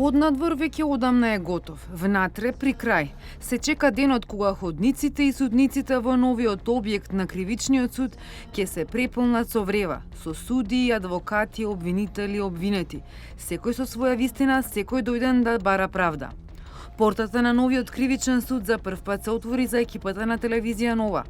Однадвор веќе одамна е готов, внатре при крај. Се чека денот кога ходниците и судниците во новиот објект на кривичниот суд ќе се преполнат со врева, со судии, адвокати, обвинители, обвинети. Секој со своја вистина, секој дојден да бара правда. Портата на новиот кривичен суд за прв пат се отвори за екипата на телевизија Нова.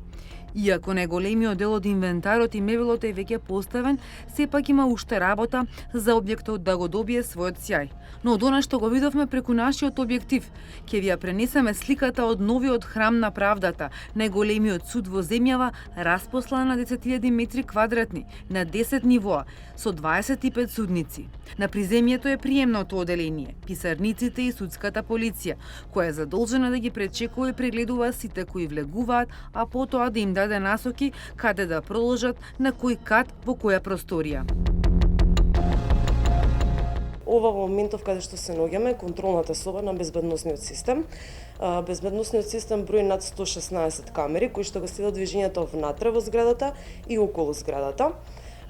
Иако најголемиот дел од инвентарот и мебелот е веќе поставен, сепак има уште работа за објектот да го добие својот сјај. Но од она што го видовме преку нашиот објектив, ќе ви ја пренесеме сликата од новиот храм на правдата, најголемиот суд во земјава, распослан на 10.000 метри квадратни, на 10 нивоа, со 25 судници. На приземјето е приемното оделение, писарниците и судската полиција, која е задолжена да ги пречекува и прегледува сите кои влегуваат, а потоа да им даде насоки каде да продолжат, на кој кат, во која просторија. Ова во моментов каде што се наоѓаме контролната соба на безбедносниот систем. Безбедносниот систем брои над 116 камери кои што го следат движењето внатре во зградата и околу зградата.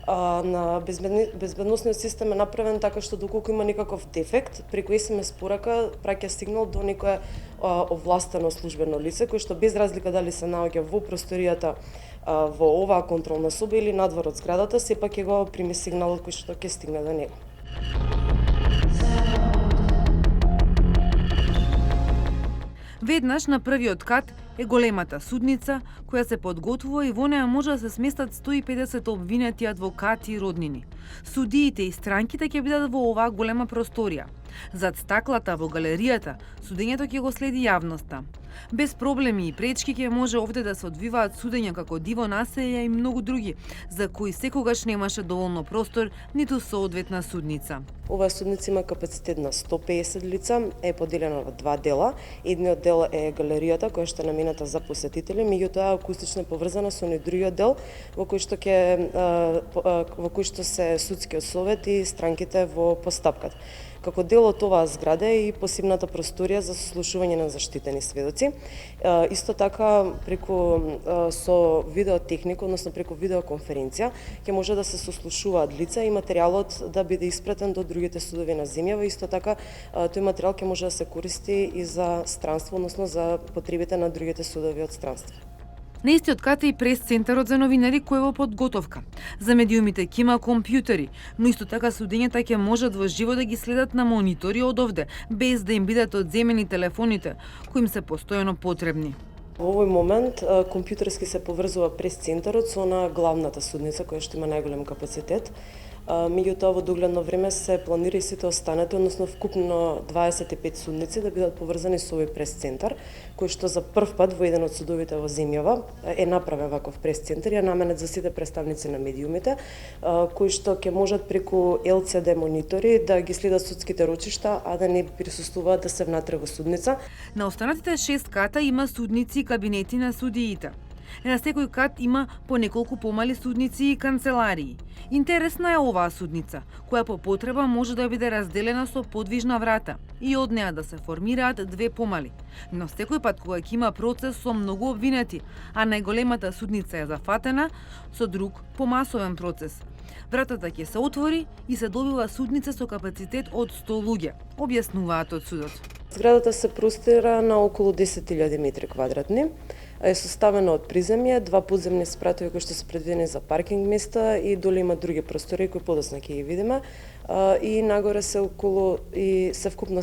На безбедносниот систем е направен така што доколку има некаков дефект, преку SMS порака праќа сигнал до некое овластено службено лице кој што без разлика дали се наоѓа во просторијата во оваа контролна соба или надвор од зградата, сепак ќе го прими сигналот кој што ќе стигне до него. Веднаш на првиот кат е големата судница, која се подготвува и во неа може да се сместат 150 обвинети, адвокати и роднини. Судиите и странките ќе бидат во оваа голема просторија. Зад стаклата во галеријата, судењето ќе го следи јавноста. Без проблеми и пречки ќе може овде да се одвиваат судења како диво населја и многу други, за кои секогаш немаше доволно простор, ниту соодветна судница. Оваа судница има капацитет на 150 лица, е поделена во два дела. Едниот дел е галеријата која што е намената за посетители, меѓутоа акустично поврзана со другиот дел во кој што се судскиот совет и странките во постапката. Како дел од оваа зграда е и посебната просторија за сослушување на заштитени сведоци. Исто така преку со видеотехника, односно преку видеоконференција, ќе може да се сослушуваат лица и материјалот да биде испратен до другите судови на земјава. Исто така тој материјал ќе може да се користи и за странство, односно за потребите на другите судови од странство. На истиот кат е и прес-центарот за новинари кој е во подготовка. За медиумите ќе има компјутери, но исто така судењата ќе можат во живо да ги следат на монитори од овде, без да им бидат одземени телефоните, кои им се постојано потребни. Во овој момент компјутерски се поврзува прес-центарот со на главната судница која што има најголем капацитет. Меѓутоа во догледно време се планира и сите останати, односно вкупно 25 судници да бидат поврзани со овој прес-центар, кој што за прв пат во еден од судовите во земјава е направен ваков прес-центар и е наменет за сите представници на медиумите, кои што ќе можат преку LCD монитори да ги следат судските рочишта, а да не присуствуваат да се внатре во судница. На останатите 6 ката има судници и кабинети на судиите. На секој кат има по неколку помали судници и канцеларии. Интересна е оваа судница, која по потреба може да биде разделена со подвижна врата и од неа да се формираат две помали. Но секој пат кога ќе има процес со многу обвинети, а најголемата судница е зафатена со друг помасовен процес, вратата ќе се отвори и се добива судница со капацитет од 100 луѓе, објаснуваат од судот. Зградата се простира на околу 10.000 метри квадратни. Е составена од приземје, два подземни спратови кои што се предвидени за паркинг места и доле има други простори кои подоцна ќе ги видиме. И нагоре се вкупно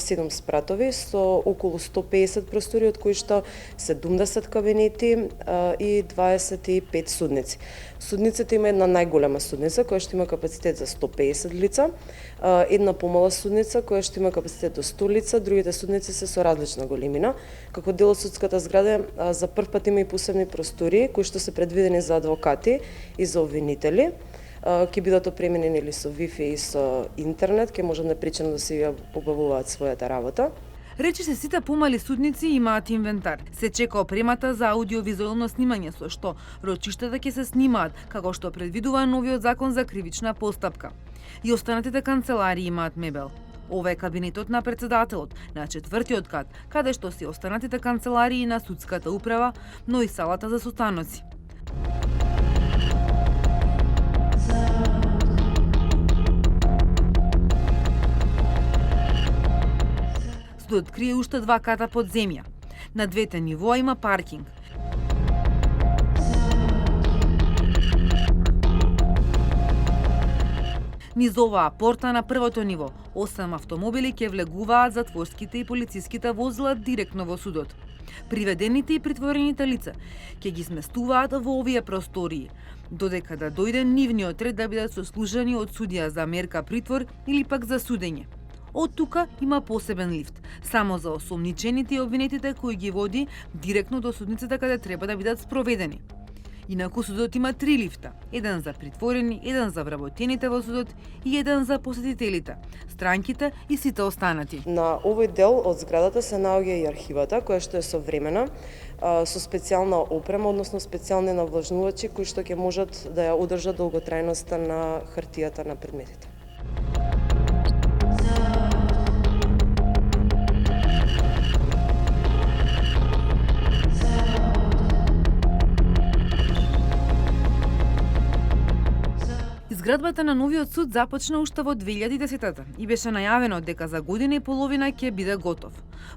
7 спратови со околу 150 простори, од кои што 70 кабинети и 25 судници. Судниците има една најголема судница која што има капацитет за 150 лица, една помала судница која што има капацитет до 100 лица, другите судници се со различна големина. Како дел од судската зграда за прв пат има и посебни простори кои што се предвидени за адвокати и за обвинители. Ќе бидат опременени или со Wi-Fi и со интернет, ќе можат непречено да се ја обавуваат својата работа. Речи се сите помали судници имаат инвентар. Се чека опремата за аудиовизуелно снимање со што рочиштата ќе се снимаат, како што предвидува новиот закон за кривична постапка. И останатите канцеларии имаат мебел. Ова е кабинетот на председателот на 4-тиот кат, каде што се останатите канцеларии на судската управа, но и салата за состаноци. Судот крие уште 2 ката под земја. На двете нивоа има паркинг. Низ оваа порта на првото ниво, 8 автомобили ќе влегуваат затворските и полициските возила директно во судот. Приведените и притворените лица ќе ги сместуваат во овие простории, додека да дојде нивниот ред да бидат сослужени од судија за мерка притвор или пак за судење. Од тука има посебен лифт, само за осомничените и обвинетите кои ги води директно до судницата каде треба да бидат спроведени. Инаку судот има 3 лифта, еден за притворени, еден за вработените во судот и еден за посетителите, странките и сите останати. На овој дел од зградата се наоѓа и архивата, која што е современа, со специјална опрема, односно специјални навлажнувачи кои што ќе можат да ја одржат долготрајноста на хартијата на предметите. Изградбата на новиот суд започна уште во 2010-та и беше најавено дека за година и половина ќе биде готов.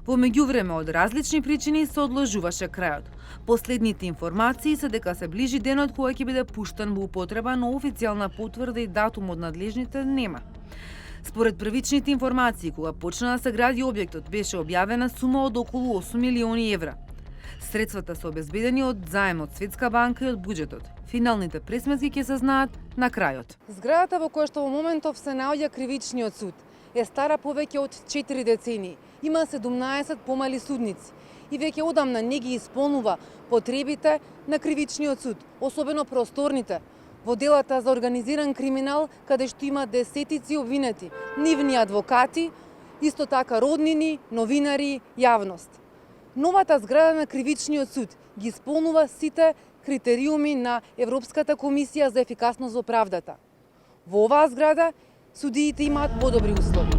Во меѓувреме од различни причини се одложуваше крајот. Последните информации се дека се ближи денот кога ќе биде пуштен во употреба, но официјална потврда и датум од надлежните нема. Според првичните информации, кога почна да се гради објектот, беше објавена сума од околу 8 милиони евра. Средствата се обезбедени од заем од Светска банка и од буџетот. Финалните пресметки ќе се знаат на крајот. Зградата во која што во моментов се наоѓа кривичниот суд е стара повеќе од 4 децении. Има 17 помали судници и веќе одамна не ги исполнува потребите на кривичниот суд, особено просторните, во делата за организиран криминал, каде што има десетици обвинети, нивни адвокати, исто така роднини, новинари, јавност. Новата зграда на кривичниот суд ги исполнува сите критериуми на Европската комисија за ефикасност во правдата. Во оваа зграда судиите имаат подобри услови.